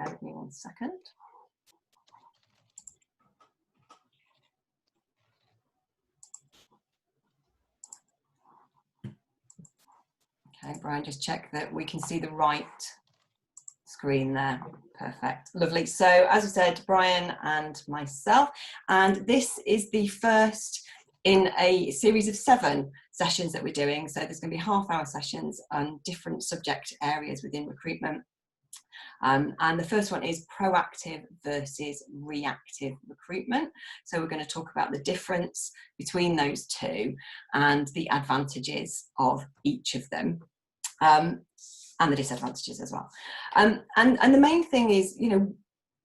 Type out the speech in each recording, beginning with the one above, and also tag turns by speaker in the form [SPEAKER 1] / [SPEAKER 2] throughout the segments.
[SPEAKER 1] bear with me 1 second. Okay, Brian, just check that we can see the right screen there. Perfect, lovely. So as I said, Brian and myself, and this is the first in a series of 7 sessions that we're doing. So there's going to be half-hour sessions on different subject areas within recruitment. And the first one is proactive versus reactive recruitment. So we're going to talk about the difference between those two and the advantages of each of them. And the disadvantages as well. And the main thing is, you know,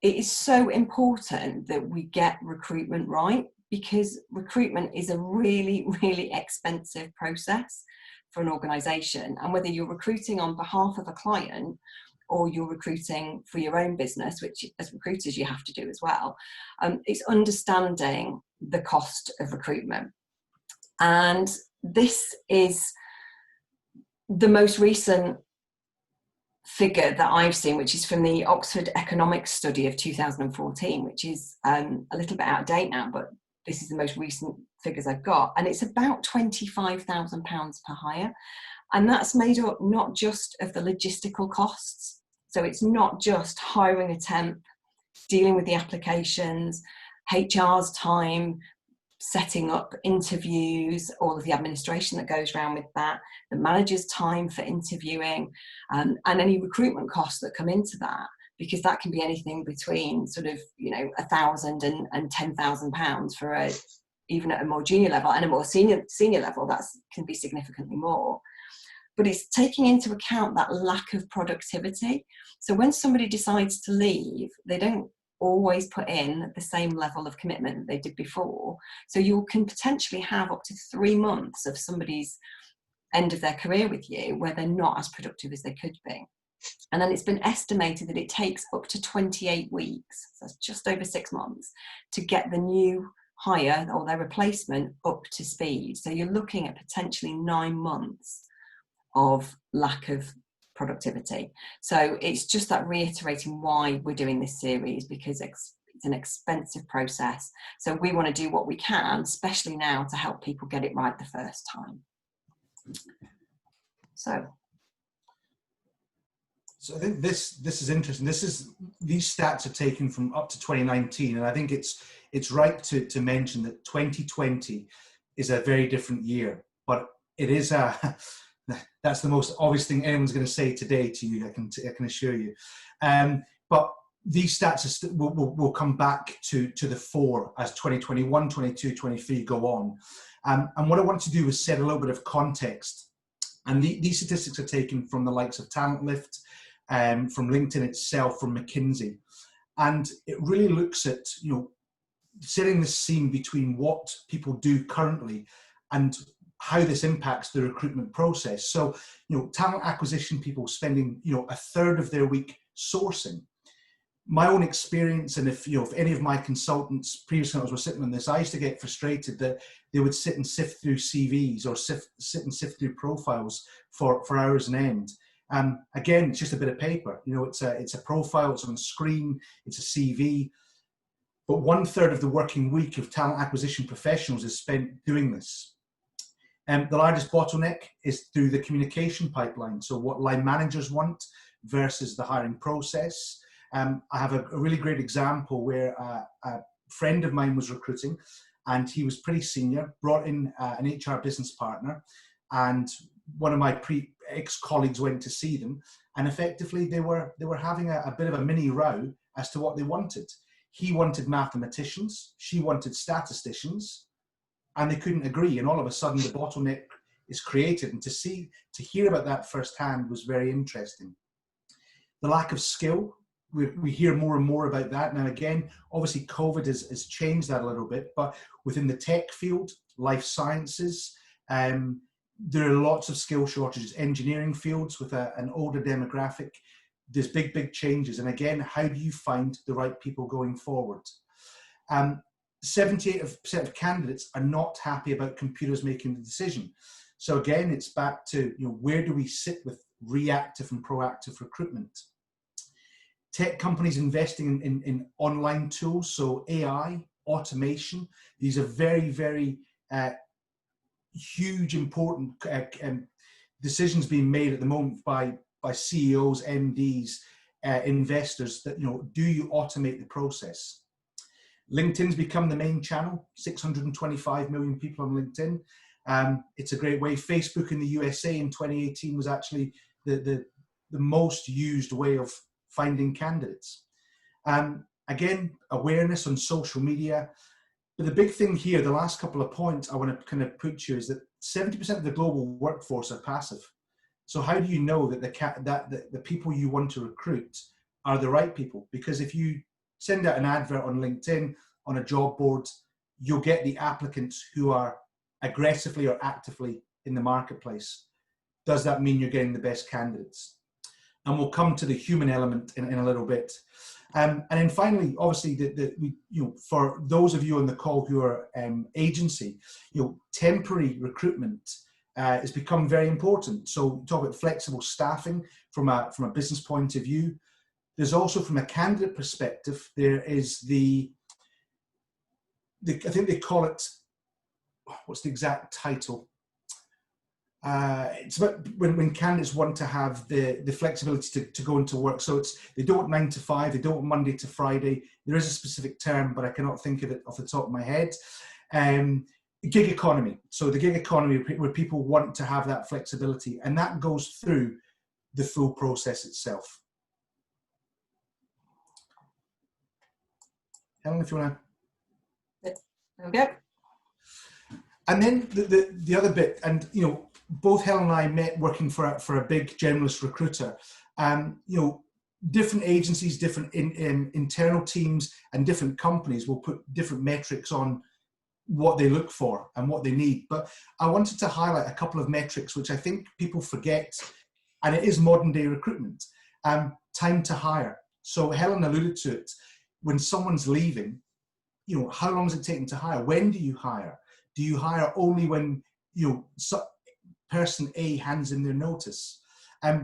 [SPEAKER 1] it is so important that we get recruitment right, because recruitment is a really, really expensive process for an organisation. And whether you're recruiting on behalf of a client or you're recruiting for your own business, which as recruiters you have to do as well, it's understanding the cost of recruitment. And this is the most recent figure that I've seen, which is from the Oxford Economics study of 2014, which is a little bit out of date now, but this is the most recent figures I've got, and it's about £25,000 per hire. And that's made up not just of the logistical costs, so it's not just hiring a temp, dealing with the applications, HR's time, setting up interviews, all of the administration that goes around with that, the manager's time for interviewing, and any recruitment costs that come into that, because that can be anything between sort of, you know, £1,000 and £10,000 for even at a more junior level, and a more senior level that can be significantly more. But it's taking into account that lack of productivity. So when somebody decides to leave, they don't always put in the same level of commitment that they did before. So you can potentially have up to 3 months of somebody's end of their career with you where they're not as productive as they could be. And then it's been estimated that it takes up to 28 weeks, so that's just over 6 months, to get the new hire or their replacement up to speed. So you're looking at potentially 9 months of lack of productivity. So it's just that reiterating why we're doing this series, because it's an expensive process. So we want to do what we can, especially now, to help people get it right the first time. So
[SPEAKER 2] I think this is interesting. These stats are taken from up to 2019, and I think it's right to mention that 2020 is a very different year, but it is that's the most obvious thing anyone's going to say today to you, I can assure you. But these stats will come back to the fore as 2021, 22, 23 go on. And what I want to do is set a little bit of context. And these statistics are taken from the likes of Talent Lift, from LinkedIn itself, from McKinsey. And it really looks at, you know, setting the scene between what people do currently and how this impacts the recruitment process. So, you know, talent acquisition people spending, you know, 1/3 of their week sourcing. My own experience, and if any of my consultants, previous consultants were sitting on this, I used to get frustrated that they would sit and sift through CVs or sit and sift through profiles for hours on end. Again, it's just a bit of paper. You know, it's a profile, it's on the screen, it's a CV. But 1/3 of the working week of talent acquisition professionals is spent doing this. The largest bottleneck is through the communication pipeline. So what line managers want versus the hiring process. I have a really great example where a friend of mine was recruiting, and he was pretty senior, brought in an HR business partner, and one of my ex-colleagues went to see them, and effectively they were having a bit of a mini row as to what they wanted. He wanted mathematicians, she wanted statisticians, and they couldn't agree, and all of a sudden the bottleneck is created. And to hear about that firsthand was very interesting. The lack of skill, we hear more and more about that. Now again, obviously COVID has changed that a little bit, but within the tech field, life sciences, there are lots of skill shortages. Engineering fields with an older demographic, there's big changes. And again, how do you find the right people going forward? 78% of candidates are not happy about computers making the decision. So again, it's back to, you know, where do we sit with reactive and proactive recruitment? Tech companies investing in online tools, so AI, automation. These are very, very huge, important decisions being made at the moment by CEOs, MDs, investors, that, do you automate the process? LinkedIn's become the main channel, 625 million people on LinkedIn. It's a great way. Facebook in the USA in 2018 was actually the most used way of finding candidates. Again, awareness on social media. But the big thing here, the last couple of points I want to kind of put you, is that 70% of the global workforce are passive. So how do you know that the people you want to recruit are the right people? Because if you send out an advert on LinkedIn, on a job board, you'll get the applicants who are aggressively or actively in the marketplace. Does that mean you're getting the best candidates? And we'll come to the human element in a little bit. And then finally, obviously, for those of you on the call who are agency, temporary recruitment has become very important. So talk about flexible staffing from a business point of view. There's also, from a candidate perspective, there is I think they call it, what's the exact title? It's about when candidates want to have the flexibility to go into work. So they don't want 9 to 5, they don't want Monday to Friday. There is a specific term, but I cannot think of it off the top of my head. Gig economy. So the gig economy, where people want to have that flexibility, and that goes through the full process itself. Helen, if you want to.
[SPEAKER 1] There we go.
[SPEAKER 2] And then the other bit, and both Helen and I met working for a big generalist recruiter. Different agencies, different internal teams, and different companies will put different metrics on what they look for and what they need. But I wanted to highlight a couple of metrics which I think people forget, and it is modern day recruitment. Time to hire. So Helen alluded to it. When someone's leaving, how long is it taking to hire? When do you hire? Do you hire only when person A hands in their notice?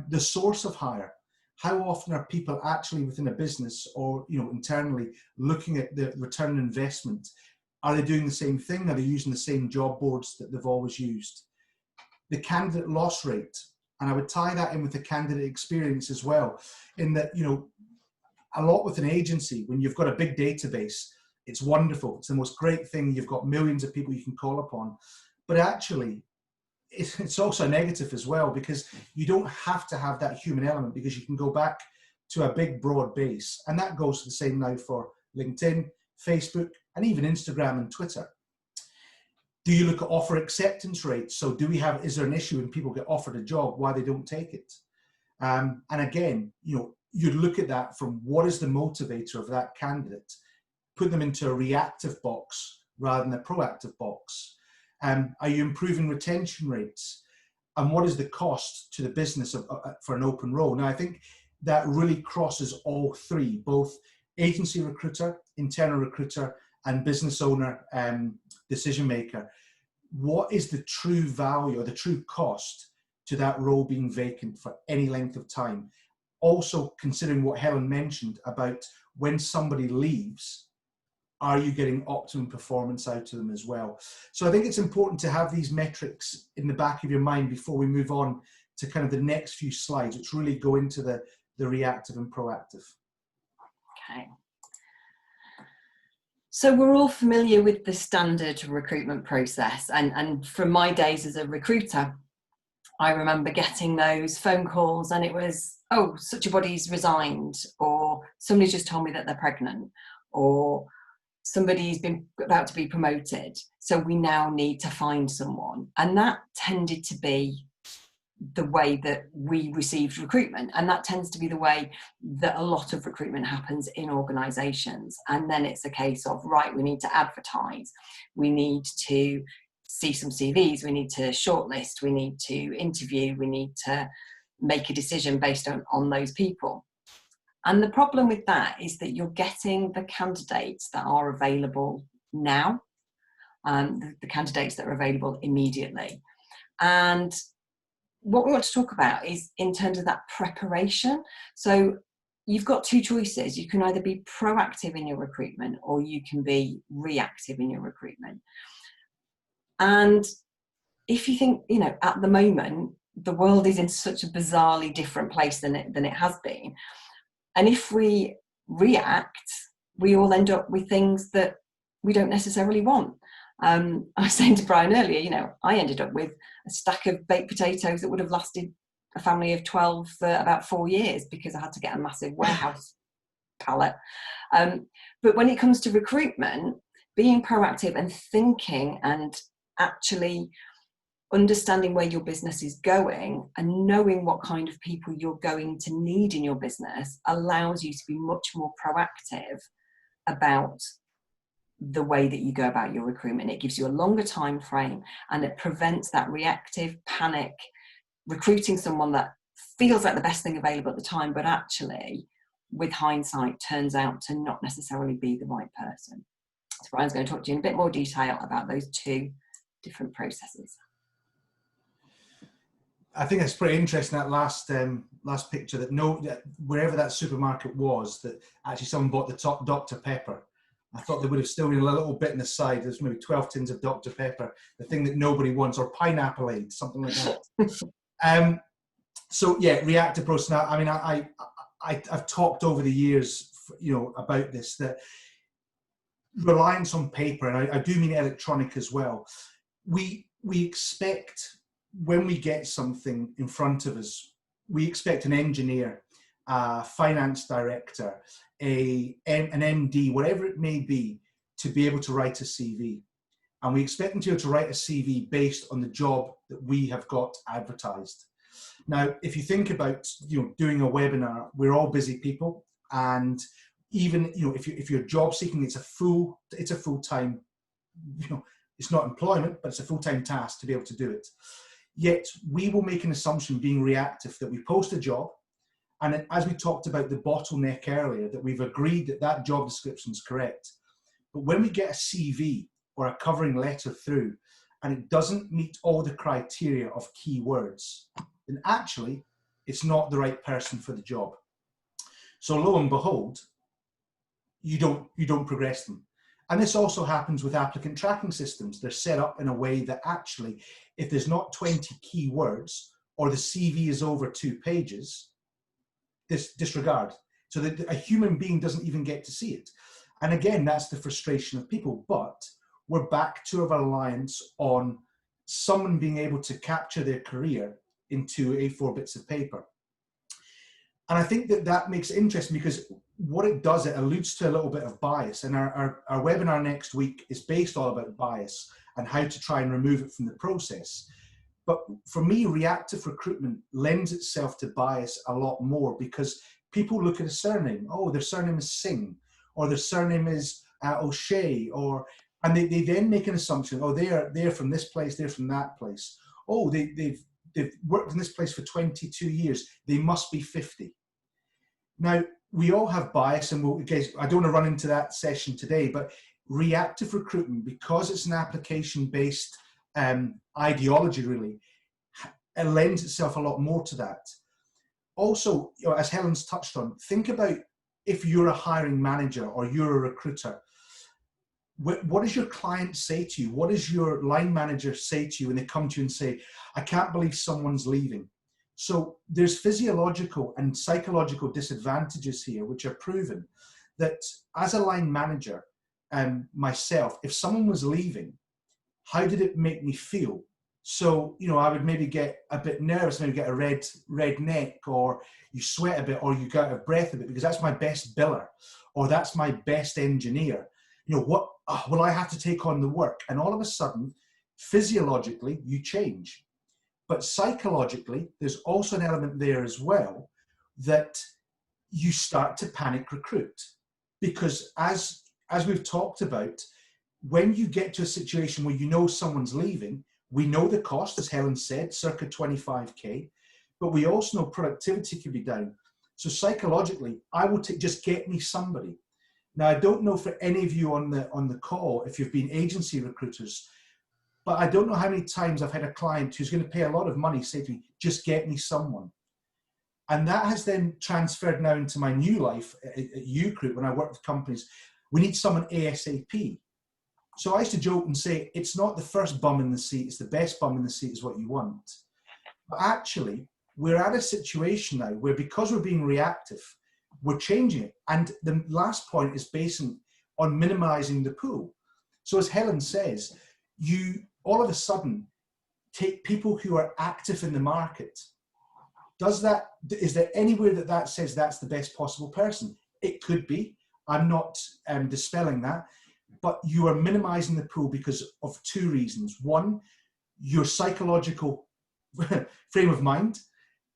[SPEAKER 2] The source of hire. How often are people actually within a business or internally looking at the return on investment? Are they doing the same thing? Are they using the same job boards that they've always used? The candidate loss rate, and I would tie that in with the candidate experience as well, in that a lot with an agency, when you've got a big database, it's wonderful. It's the most great thing. You've got millions of people you can call upon. But actually, it's also a negative as well, because you don't have to have that human element, because you can go back to a big, broad base. And that goes the same now for LinkedIn, Facebook, and even Instagram and Twitter. Do you look at offer acceptance rates? So is there an issue when people get offered a job, why they don't take it? And again, you look at that from what is the motivator of that candidate, put them into a reactive box rather than a proactive box. Are you improving retention rates? And what is the cost to the business for an open role? Now, I think that really crosses all three, both agency recruiter, internal recruiter, and business owner, decision maker. What is the true value or the true cost to that role being vacant for any length of time? Also considering what Helen mentioned about when somebody leaves, are you getting optimum performance out of them as well? So I think it's important to have these metrics in the back of your mind before we move on to kind of the next few slides, which really go into the reactive and proactive.
[SPEAKER 1] Okay. So we're all familiar with the standard recruitment process. And from my days as a recruiter, I remember getting those phone calls and it was, oh, such a body's resigned, or somebody just told me that they're pregnant, or somebody's been about to be promoted, so we now need to find someone. And that tended to be the way that we received recruitment, and that tends to be the way that a lot of recruitment happens in organizations. And then it's a case of, right, we need to advertise, we need to see some CVs, we need to shortlist, we need to interview, we need to make a decision based on those people. And the problem with that is that you're getting the candidates that are available now, the candidates that are available immediately. And what we want to talk about is in terms of that preparation. So you've got two choices. You can either be proactive in your recruitment or you can be reactive in your recruitment. And if you think, you know, at the moment, the world is in such a bizarrely different place than it has been. And if we react, we all end up with things that we don't necessarily want. I was saying to Brian earlier, you know, I ended up with a stack of baked potatoes that would have lasted a family of 12 for about 4 years because I had to get a massive warehouse pallet. But when it comes to recruitment, being proactive and thinking and actually understanding where your business is going and knowing what kind of people you're going to need in your business allows you to be much more proactive about the way that you go about your recruitment. It gives you a longer time frame and it prevents that reactive panic, recruiting someone that feels like the best thing available at the time, but actually, with hindsight, turns out to not necessarily be the right person. So Brian's going to talk to you in a bit more detail about those two different processes.
[SPEAKER 2] I think it's pretty interesting, that last picture, that wherever that supermarket was, that actually someone bought the top Dr. Pepper. I thought there would have still been a little bit in the side. There's maybe 12 tins of Dr. Pepper, the thing that nobody wants, or pineapple aid, something like that. So yeah, reactive process. Now, I mean, I've talked over the years, you know, about this, that reliance on paper, and I do mean electronic as well. We expect, when we get something in front of us, we expect an engineer, a finance director, an MD, whatever it may be, to be able to write a CV. And we expect them to be able to write a CV based on the job that we have got advertised. Now, if you think about, you know, doing a webinar, we're all busy people, and even, you know, if you're job seeking, it's a full-time, you know, it's not employment, but it's a full-time task to be able to do it. Yet we will make an assumption, being reactive, that we post a job, and as we talked about the bottleneck earlier, that we've agreed that that job description is correct. But when we get a CV or a covering letter through and it doesn't meet all the criteria of keywords, then actually it's not the right person for the job. So lo and behold, you don't progress them. And this also happens with applicant tracking systems. They're set up in a way that actually, if there's not 20 keywords or the CV is over 2 pages, disregard. So that a human being doesn't even get to see it. And again, that's the frustration of people. But we're back to a reliance on someone being able to capture their career into A4 bits of paper. And I think that makes it interesting, because what it does, it alludes to a little bit of bias. And our webinar next week is based all about bias and how to try and remove it from the process. But for me, reactive recruitment lends itself to bias a lot more, because people look at a surname. Oh, their surname is Singh, or their surname is O'Shea, and they then make an assumption. Oh, they're from this place, they're from that place. Oh, they've worked in this place for 22 years. They must be 50. Now, we all have bias, and I don't want to run into that session today, but reactive recruitment, because it's an application-based ideology, really, it lends itself a lot more to that. Also, you know, as Helen's touched on, think about if you're a hiring manager or you're a recruiter. What does your client say to you? What does your line manager say to you when they come to you and say, I can't believe someone's leaving? So there's physiological and psychological disadvantages here, which are proven, that as a line manager, myself, if someone was leaving, how did it make me feel? So, you know, I would maybe get a bit nervous, maybe get a red neck, or you sweat a bit, or you get out of breath a bit, because that's my best biller, or that's my best engineer. You know, what will I have to take on the work? And all of a sudden, physiologically, you change. But psychologically, there's also an element there as well, that you start to panic recruit. Because as we've talked about, when you get to a situation where you know someone's leaving, we know the cost, as Helen said, circa 25K, but we also know productivity can be down. So psychologically, I will just get me somebody. Now, I don't know for any of you on the call, if you've been agency recruiters, but I don't know how many times I've had a client who's going to pay a lot of money say to me, just get me someone. And that has then transferred now into my new life at Recruit when I work with companies. We need someone ASAP. So I used to joke and say, it's not the first bum in the seat, it's the best bum in the seat is what you want. But actually, we're at a situation now where because we're being reactive, we're changing it. And the last point is based on minimizing the pool. So as Helen says, you all of a sudden take people who are active in the market. Is there anywhere that says that's the best possible person? It could be. I'm not dispelling that. But you are minimizing the pool because of two reasons. One, your psychological frame of mind.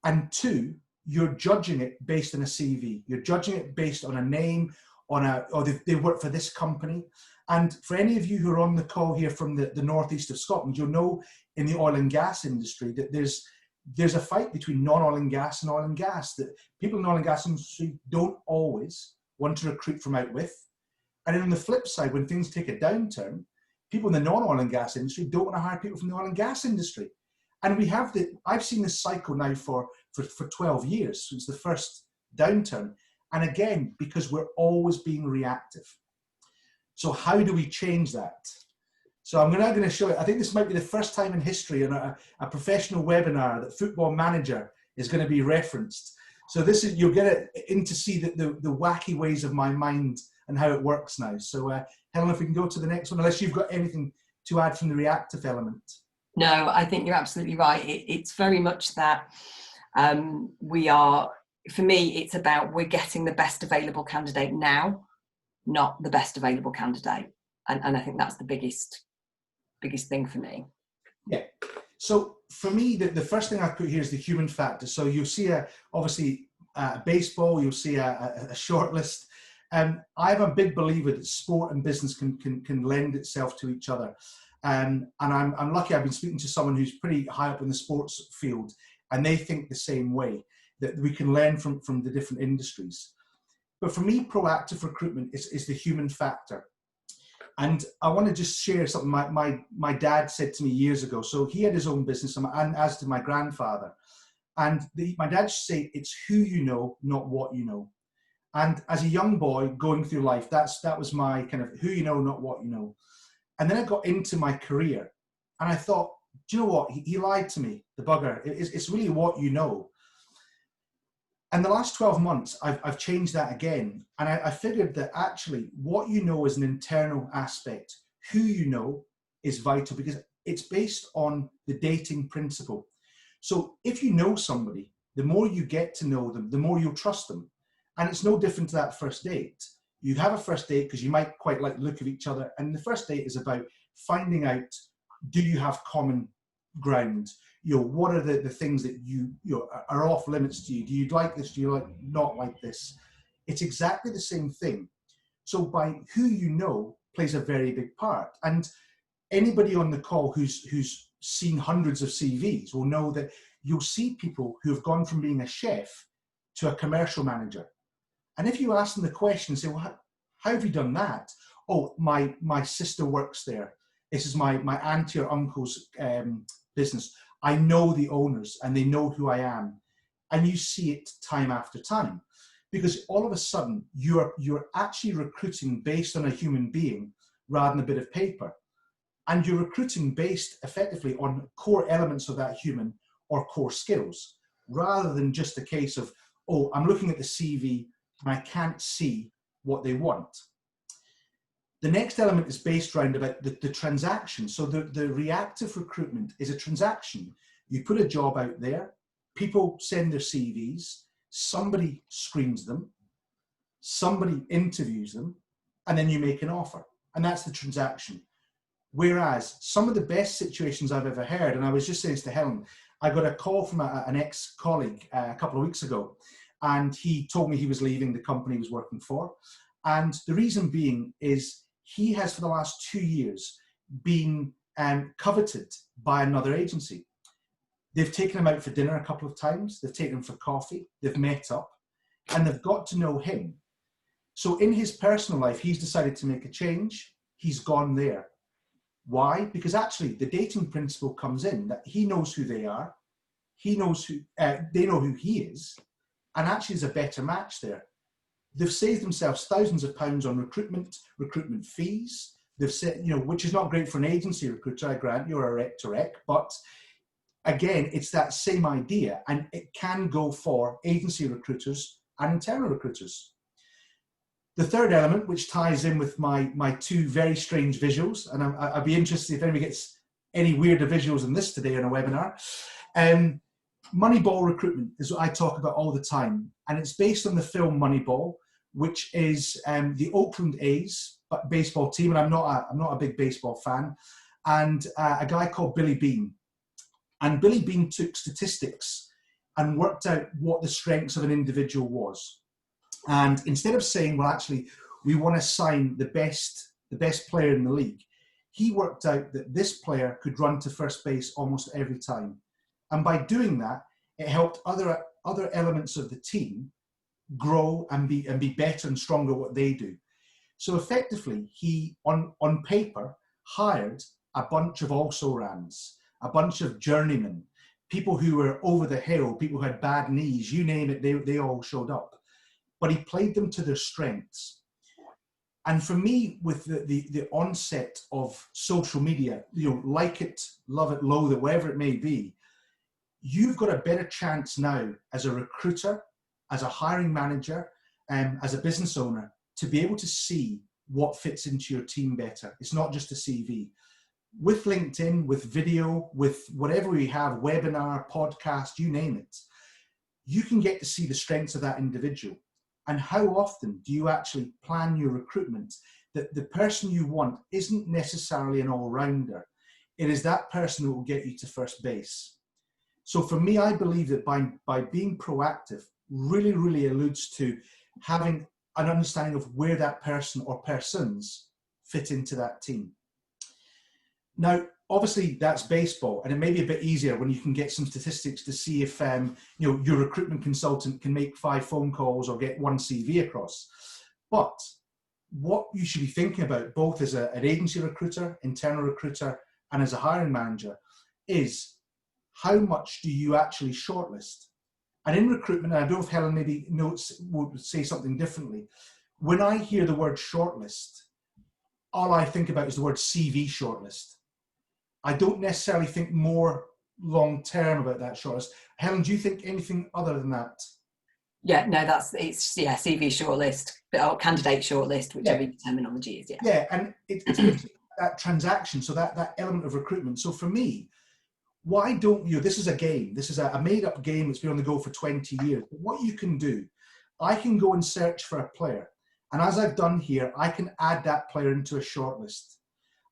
[SPEAKER 2] And two, you're judging it based on a CV. You're judging it based on a name, or they work for this company. And for any of you who are on the call here from the northeast of Scotland, you'll know in the oil and gas industry that there's a fight between non-oil and gas and oil and gas, that people in the oil and gas industry don't always want to recruit from out with. And then on the flip side, when things take a downturn, people in the non-oil and gas industry don't want to hire people from the oil and gas industry. And I've seen this cycle now for 12 years since the first downturn. And again, because we're always being reactive. So how do we change that? So I'm now going to show you, I think this might be the first time in history in a professional webinar that Football Manager is going to be referenced. So you'll get in to see the wacky ways of my mind and how it works now. So Helen, if we can go to the next one, unless you've got anything to add from the reactive element.
[SPEAKER 1] No, I think you're absolutely right. It's very much that for me, it's about we're getting the best available candidate now, not the best available candidate. And I think that's the biggest thing for me.
[SPEAKER 2] Yeah. So for me, the first thing I put here is the human factor. So you'll see obviously baseball, you'll see a short list. I'm a big believer that sport and business can lend itself to each other. And I'm lucky I've been speaking to someone who's pretty high up in the sports field, and they think the same way, that we can learn from the different industries. But for me, proactive recruitment is the human factor. And I want to just share something my dad said to me years ago. So he had his own business, and as did my grandfather. And my dad used to say, it's who you know, not what you know. And as a young boy going through life, that was my kind of who you know, not what you know. And then I got into my career and I thought, do you know what? He lied to me, the bugger. It's really what you know. And the last 12 months, I've changed that again. And I figured that actually what you know is an internal aspect. Who you know is vital because it's based on the dating principle. So if you know somebody, the more you get to know them, the more you'll trust them. And it's no different to that first date. You have a first date because you might quite like the look of each other. And the first date is about finding out, do you have common ground? What are the things that you are off limits to you? Do you like this? Do you not like this? It's exactly the same thing. So by who you know plays a very big part. And anybody on the call who's seen hundreds of CVs will know that you'll see people who have gone from being a chef to a commercial manager. And if you ask them the question, say, well, how have you done that? Oh, my sister works there. This is my auntie or uncle's business. I know the owners and they know who I am. And you see it time after time. Because all of a sudden, you're actually recruiting based on a human being rather than a bit of paper. And you're recruiting based effectively on core elements of that human or core skills, rather than just a case of, oh, I'm looking at the CV and I can't see what they want. The next element is based around about the transaction. So the reactive recruitment is a transaction. You put a job out there, people send their CVs, somebody screens them, somebody interviews them, and then you make an offer. And that's the transaction. Whereas some of the best situations I've ever heard, and I was just saying this to Helen, I got a call from an ex-colleague a couple of weeks ago, and he told me he was leaving the company he was working for. And the reason being is he has, for the last 2 years, been coveted by another agency. They've taken him out for dinner a couple of times. They've taken him for coffee. They've met up and they've got to know him. So in his personal life, he's decided to make a change. He's gone there. Why? Because actually the dating principle comes in that he knows who they are. He knows who, they know who he is. and actually there's a better match there. They've saved themselves thousands of pounds on recruitment fees. They've said, which is not great for an agency recruiter, I grant you, or a rec to rec, but again, it's that same idea, and it can go for agency recruiters and internal recruiters. The third element, which ties in with my two very strange visuals, and I'd be interested if anybody gets any weirder visuals than this today in a webinar. Moneyball recruitment is what I talk about all the time, and it's based on the film Moneyball, which is the Oakland A's baseball team, and I'm not a big baseball fan, and a guy called Billy Beane. And Billy Beane took statistics and worked out what the strengths of an individual was. And instead of saying, well, actually, we want to sign the best player in the league, he worked out that this player could run to first base almost every time. And by doing that, it helped other elements of the team grow and be better and stronger at what they do. So effectively, he, on paper, hired a bunch of also-rans, a bunch of journeymen, people who were over the hill, people who had bad knees, you name it, they all showed up. But he played them to their strengths. And for me, with the onset of social media, like it, love it, loathe it, whatever it may be, you've got a better chance now as a recruiter, as a hiring manager, as a business owner, to be able to see what fits into your team better. It's not just a CV. With LinkedIn, with video, with whatever we have, webinar, podcast, you name it, you can get to see the strengths of that individual. And how often do you actually plan your recruitment that the person you want isn't necessarily an all-rounder? It is that person who will get you to first base. So for me, I believe that by being proactive really, really alludes to having an understanding of where that person or persons fit into that team. Now, obviously that's baseball, and it may be a bit easier when you can get some statistics to see if your recruitment consultant can make 5 phone calls or get 1 CV across. But what you should be thinking about, both as an agency recruiter, internal recruiter, and as a hiring manager, is how much do you actually shortlist? And in recruitment, and I don't know if Helen maybe would say something differently, when I hear the word shortlist, all I think about is the word CV shortlist. I don't necessarily think more long-term about that shortlist. Helen, do you think anything other than that?
[SPEAKER 1] Yeah, no, CV shortlist, or candidate shortlist, whichever terminology is, yeah.
[SPEAKER 2] Yeah, and it's that transaction, so that element of recruitment. So for me, why don't you, this is a game, this is a made-up game that's been on the go for 20 years. But what you can do, I can go and search for a player. And as I've done here, I can add that player into a shortlist.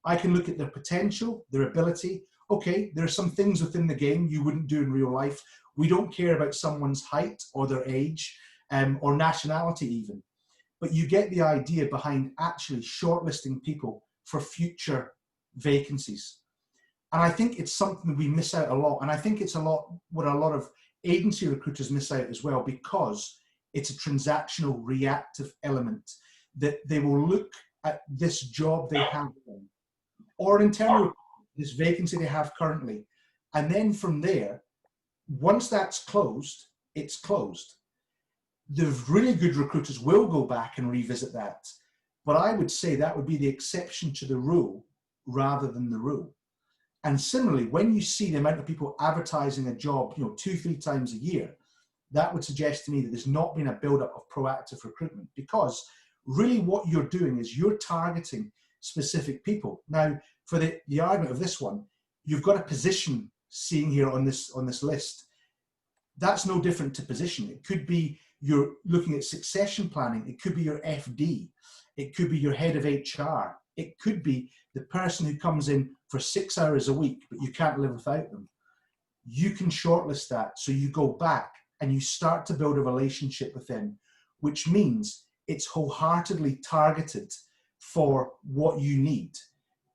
[SPEAKER 2] I can look at their potential, their ability. Okay, there are some things within the game you wouldn't do in real life. We don't care about someone's height or their age or nationality even. But you get the idea behind actually shortlisting people for future vacancies. And I think it's something that we miss out a lot. And I think it's what a lot of agency recruiters miss out as well, because it's a transactional, reactive element that they will look at this job they have done, or an internal, this vacancy they have currently. And then from there, once that's closed, it's closed. The really good recruiters will go back and revisit that. But I would say that would be the exception to the rule rather than the rule. And similarly, when you see the amount of people advertising a job, 2-3 times a year, that would suggest to me that there's not been a build-up of proactive recruitment, because really what you're doing is you're targeting specific people. Now, for the argument of this one, you've got a position seeing here on this list. That's no different to position. It could be you're looking at succession planning. It could be your FD. It could be your head of HR. It could be the person who comes in for 6 hours a week, but you can't live without them. You can shortlist that. So you go back and you start to build a relationship with them, which means it's wholeheartedly targeted for what you need.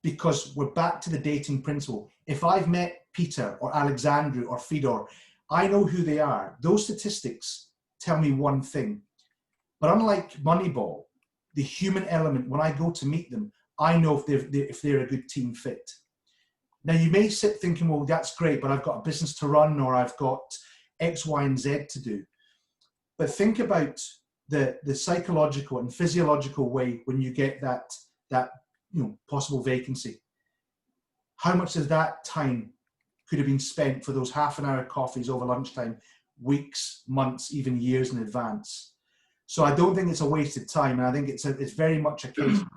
[SPEAKER 2] Because we're back to the dating principle. If I've met Peter or Alexandru or Fedor, I know who they are. Those statistics tell me one thing. But unlike Moneyball, the human element, when I go to meet them, I know if they're a good team fit. Now, you may sit thinking, well, that's great, but I've got a business to run, or I've got X, Y, and Z to do. But think about the psychological and physiological way when you get that possible vacancy. How much of that time could have been spent for those half an hour coffees over lunchtime, weeks, months, even years in advance? So I don't think it's a wasted time, and I think it's very much a case of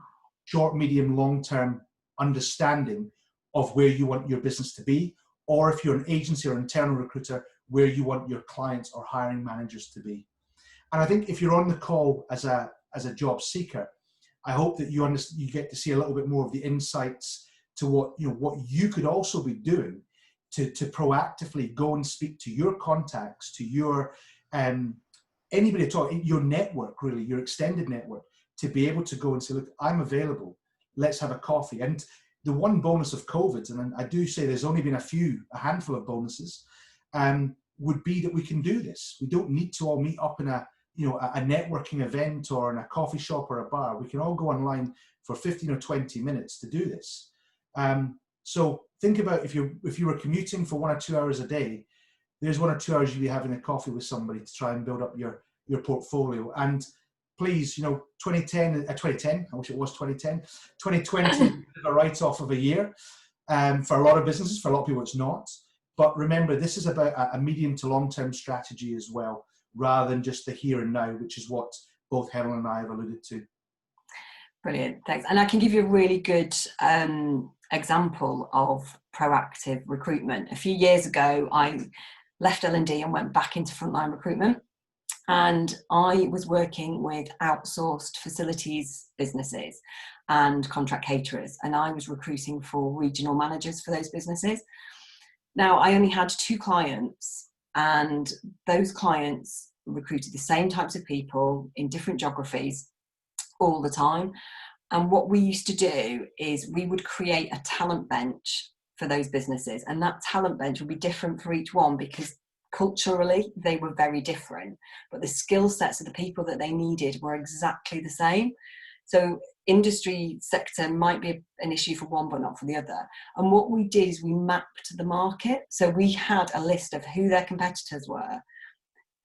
[SPEAKER 2] short, medium, long-term understanding of where you want your business to be, or if you're an agency or internal recruiter, where you want your clients or hiring managers to be. And I think if you're on the call as a job seeker, I hope that you get to see a little bit more of the insights to what you could also be doing to proactively go and speak to your contacts, to your anybody at all, your network, really, your extended network, to be able to go and say, look, I'm available, let's have a coffee. And the one bonus of COVID, and I do say there's only been a handful of bonuses, would be that we can do this. We don't need to all meet up in a networking event or in a coffee shop or a bar. We can all go online for 15 or 20 minutes to do this. So think about if you were commuting for 1 or 2 hours a day, there's 1 or 2 hours you'll be having a coffee with somebody to try and build up your portfolio. And please, 2010, I wish it was 2010, 2020, a write-off of a year for a lot of businesses. For a lot of people, it's not. But remember, this is about a medium to long-term strategy as well, rather than just the here and now, which is what both Helen and I have alluded to.
[SPEAKER 1] Brilliant, thanks. And I can give you a really good example of proactive recruitment. A few years ago, I left L&D and went back into frontline recruitment. And I was working with outsourced facilities businesses and contract caterers. And I was recruiting for regional managers for those businesses. Now, I only had 2 clients, and those clients recruited the same types of people in different geographies all the time. And what we used to do is we would create a talent bench for those businesses. And that talent bench would be different for each one because culturally they were very different, but the skill sets of the people that they needed were exactly the same. So industry sector might be an issue for one but not for the other. And what we did is we mapped the market. So we had a list of who their competitors were,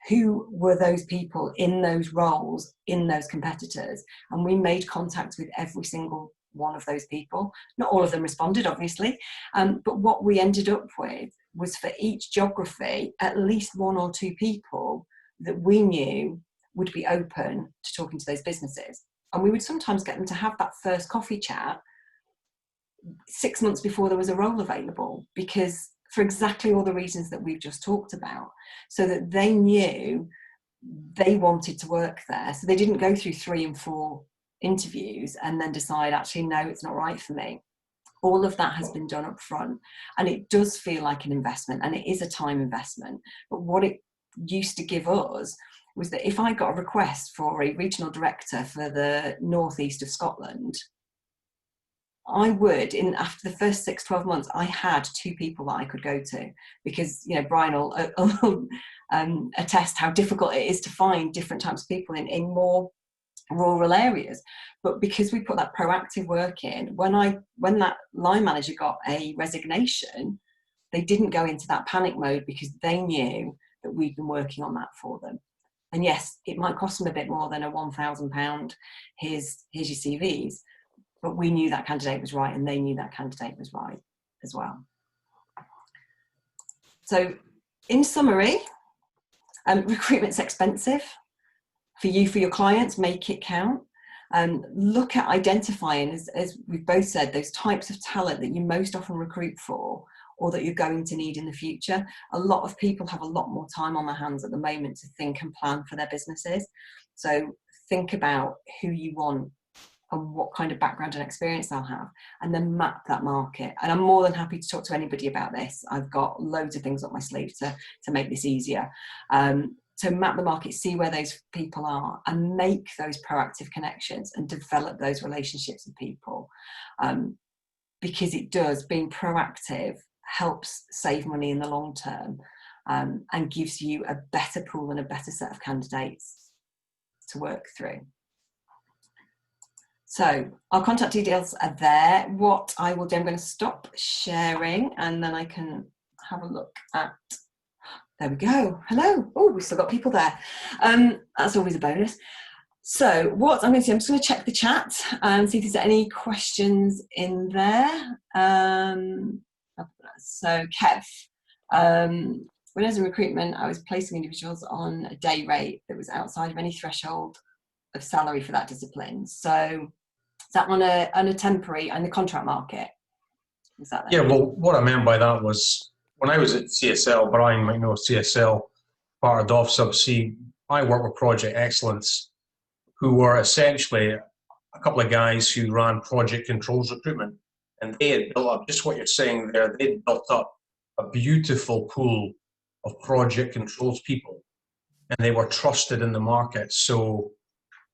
[SPEAKER 1] who were those people in those roles, in those competitors, and we made contact with every single one of those people. Not all of them responded, obviously, but what we ended up with was for each geography, at least 1 or 2 people that we knew would be open to talking to those businesses. And we would sometimes get them to have that first coffee chat 6 months before there was a role available, because for exactly all the reasons that we've just talked about, so that they knew they wanted to work there. So they didn't go through 3 and 4 interviews and then decide, actually, no, it's not right for me. All of that has been done up front, and it does feel like an investment, and it is a time investment. But what it used to give us was that if I got a request for a regional director for the northeast of Scotland, I would, after the first 6-12 months, I had 2 people that I could go to, because Brian will attest how difficult it is to find different types of people in more rural areas. But because we put that proactive work in, when that line manager got a resignation, they didn't go into that panic mode, because they knew that we'd been working on that for them. And yes, it might cost them a bit more than a £1,000, here's your CVs, but we knew that candidate was right, and they knew that candidate was right as well. So in summary, recruitment's expensive. For you, for your clients, make it count. Look at identifying, as we've both said, those types of talent that you most often recruit for, or that you're going to need in the future. A lot of people have a lot more time on their hands at the moment to think and plan for their businesses. So think about who you want and what kind of background and experience they'll have, and then map that market. And I'm more than happy to talk to anybody about this. I've got loads of things up my sleeve to make this easier. So map the market, see where those people are, and make those proactive connections and develop those relationships with people. Because it does, being proactive helps save money in the long term, and gives you a better pool and a better set of candidates to work through. So our contact details are there. What I will do, I'm going to stop sharing, and then I can have a look at There we go. Hello. Oh, we've still got people there. That's always a bonus. So what I'm going to do, I'm just going to check the chat and see if there's any questions in there. So Kev, when I was in recruitment, I was placing individuals on a day rate that was outside of any threshold of salary for that discipline. So is that on a temporary and the contract market? Is that
[SPEAKER 3] Yeah, well, what I meant by that was when I was at CSL, Brian might know CSL, part of DOF Subsea, I worked with Project Excellence, who were essentially a couple of guys who ran project controls recruitment. And they had built up, just what you're saying there, they'd built up a beautiful pool of project controls people. And they were trusted in the market. So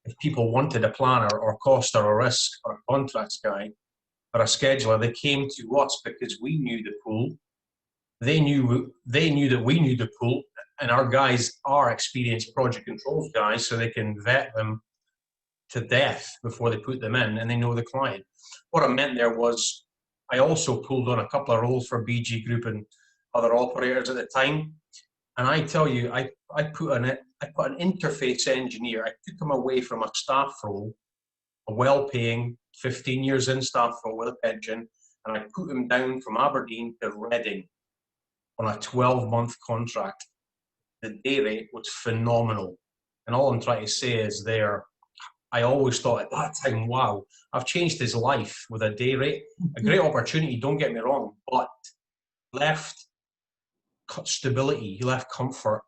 [SPEAKER 3] if people wanted a planner or cost or a risk or a contracts guy or a scheduler, they came to us because we knew the pool. They knew that we knew the pool, and our guys are experienced project controls guys, so they can vet them to death before they put them in, and they know the client. What I meant there was I also pulled on a couple of roles for BG Group and other operators at the time, and I tell you, I put an interface engineer. I took him away from a staff role, a well-paying 15 years in staff role with a pension, and I put him down from Aberdeen to Reading on a 12-month contract. The day rate was phenomenal. And all I'm trying to say is I always thought at that time, wow, I've changed his life with a day rate. A great opportunity, don't get me wrong, but left stability, he left comfort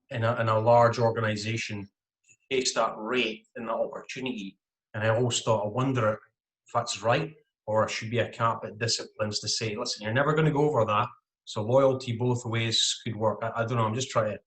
[SPEAKER 3] in a large organization to chase that rate and that opportunity. And I always thought, I wonder if that's right, or it should be a cap at disciplines to say, listen, you're never going to go over that. So loyalty both ways could work. I don't know, I'm just trying to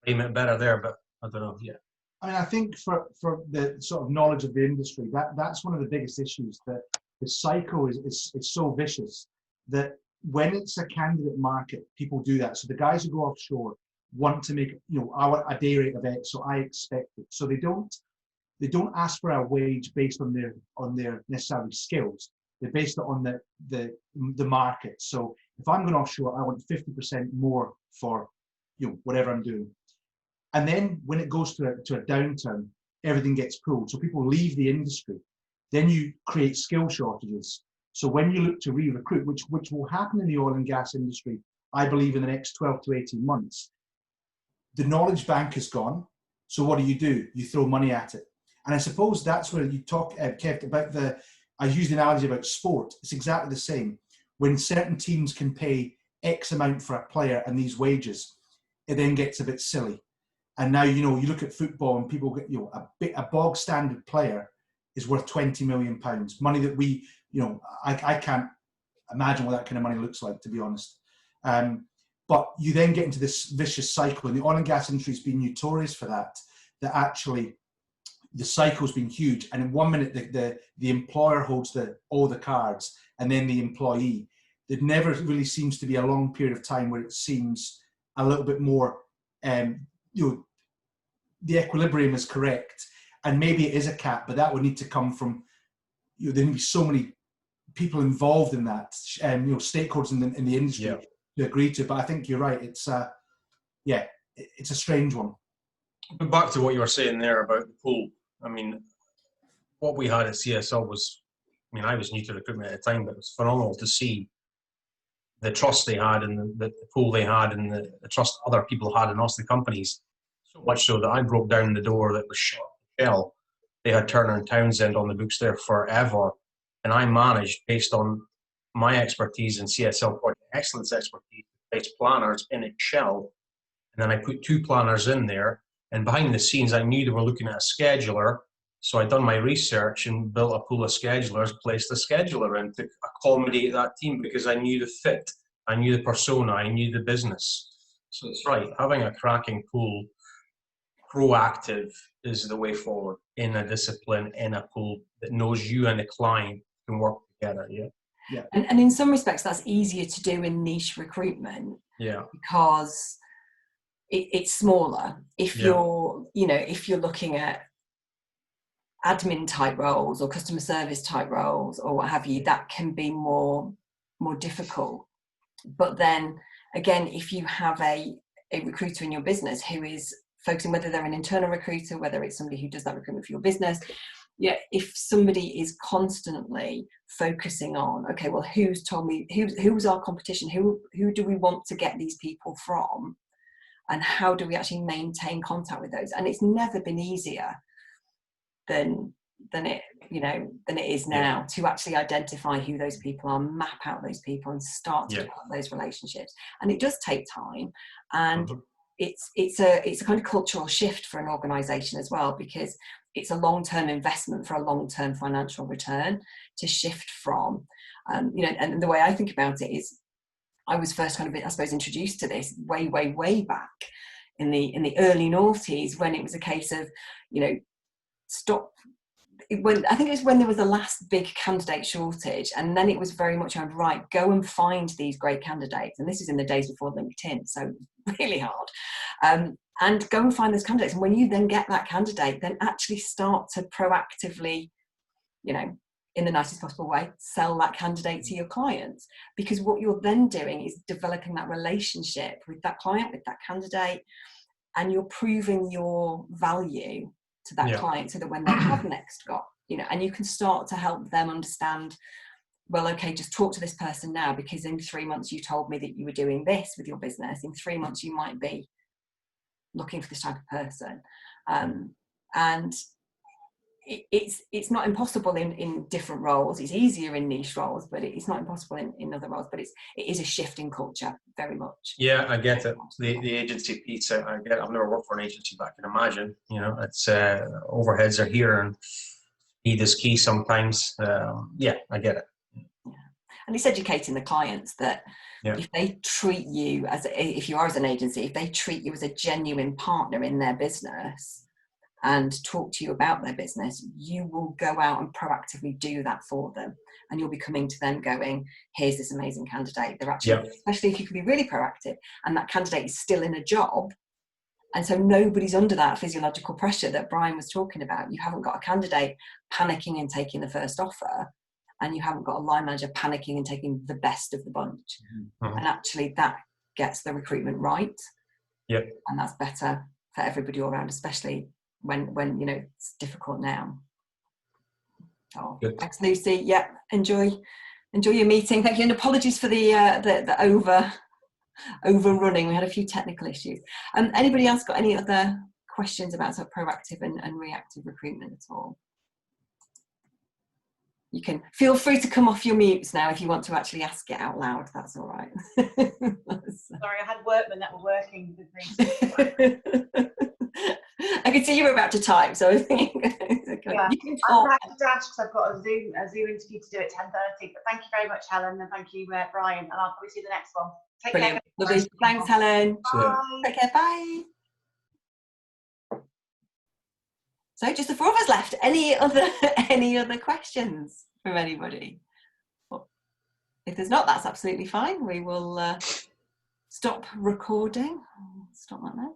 [SPEAKER 3] frame it better there, but I don't know, yeah.
[SPEAKER 2] I mean, I think for the sort of knowledge of the industry, that's one of the biggest issues, that the cycle is so vicious that when it's a candidate market, people do that. So the guys who go offshore want to make, I want a day rate of X, so I expect it. So they don't ask for a wage based on their necessarily skills. They based it on the market. So if I'm going offshore, I want 50% more for whatever I'm doing. And then when it goes to a downturn, everything gets pulled. So people leave the industry. Then you create skill shortages. So when you look to re-recruit, which will happen in the oil and gas industry, I believe in the next 12 to 18 months, the knowledge bank is gone. So what do? You throw money at it. And I suppose that's where you talk, Kev, about I used the analogy about sport. It's exactly the same. When certain teams can pay X amount for a player and these wages, it then gets a bit silly. And now, you look at football and people get, a bog standard player is worth £20 million. Money that we, I can't imagine what that kind of money looks like, to be honest. But you then get into this vicious cycle, and the oil and gas industry has been notorious for that actually the cycle's been huge. And in 1 minute, the employer holds all the cards, and then the employee. There never really seems to be a long period of time where it seems a little bit more, the equilibrium is correct, and maybe it is a cap, but that would need to come from, there need to be so many people involved in that, stakeholders in the industry to agree to. But I think you're right. It's it's a strange one.
[SPEAKER 3] But back to what you were saying there about the pool. I mean, what we had at CSL was, I was new to recruitment at the time, but it was phenomenal to see the trust they had and the pool they had and the trust other people had in us, the companies. So much so that I broke down the door that was shell. They had Turner and Townsend on the books there forever. And I managed, based on my expertise in CSL Project Excellence expertise, to place planners in its shell. And then I put 2 planners in there. And behind the scenes, I knew they were looking at a scheduler. So I'd done my research and built a pool of schedulers, placed a scheduler in to accommodate that team because I knew the fit, I knew the persona, I knew the business. So it's right, having a cracking pool, proactive is the way forward in a discipline, in a pool that knows you and the client can work together.
[SPEAKER 2] Yeah.
[SPEAKER 1] And in some respects, that's easier to do in niche recruitment.
[SPEAKER 3] Yeah.
[SPEAKER 1] Because it's smaller. If you're looking at admin type roles or customer service type roles or what have you, that can be more difficult. But then again, if you have a recruiter in your business who is focusing, whether they're an internal recruiter, whether it's somebody who does that recruitment for your business, yeah, if somebody is constantly focusing on, okay, well, who's told me, who's our competition, who do we want to get these people from, and how do we actually maintain contact with those? And it's never been easier than it is now to actually identify who those people are, map out those people, and start to develop those relationships. And it does take time, and it's a kind of cultural shift for an organization as well, because it's a long-term investment for a long-term financial return to shift from, and the way I think about it is, I was first kind of, I suppose, introduced to this way back in the early noughties, when it was a case of, I think it was when there was the last big candidate shortage, and then it was very much on, right, go and find these great candidates. And this is in the days before LinkedIn, so really hard. And go and find those candidates. And when you then get that candidate, then actually start to proactively, in the nicest possible way, sell that candidate to your clients. Because what you're then doing is developing that relationship with that client, with that candidate, and you're proving your value to that client, so that when they have next got, and you can start to help them understand, well, okay, just talk to this person now, because in 3 months you told me that you were doing this with your business. In 3 months you might be looking for this type of person. And it's not impossible in different roles. It's easier in niche roles, but it's not impossible in other roles. But it is a shift in culture, very much.
[SPEAKER 3] Yeah, I get it. The agency piece, I get it. I've never worked for an agency, but I can imagine. It's overheads are here, and speed is key sometimes. Yeah, I get it.
[SPEAKER 1] Yeah. And it's educating the clients that if they treat you if you are as an agency, if they treat you as a genuine partner in their business and talk to you about their business, you will go out and proactively do that for them. And you'll be coming to them going, here's this amazing candidate. They're actually, especially if you can be really proactive, and that candidate is still in a job. And so nobody's under that physiological pressure that Brian was talking about. You haven't got a candidate panicking and taking the first offer, and you haven't got a line manager panicking and taking the best of the bunch. And actually that gets the recruitment right. And that's better for everybody all around, especially when it's difficult now. Thanks, Lucy. Enjoy your meeting. Thank you, and apologies for the overrunning. We had a few technical issues. Anybody else got any other questions about sort of proactive and reactive recruitment at all? You can feel free to come off your mutes now if you want to actually ask it out loud. That's all right.
[SPEAKER 4] Sorry, I had workmen that were working with me.
[SPEAKER 1] I could see you were about to type, so I think you can talk.
[SPEAKER 4] I'm have to dash because I've got a Zoom interview to do at 10:30. But thank you very much, Helen, and thank you, Brian. And I'll probably see you the next one. Take care.
[SPEAKER 1] Lovely. Thanks, Helen.
[SPEAKER 4] Bye.
[SPEAKER 1] Take care. Bye. So just the four of us left. Any other questions from anybody? Well, if there's not, that's absolutely fine. We will stop recording. Stop that now.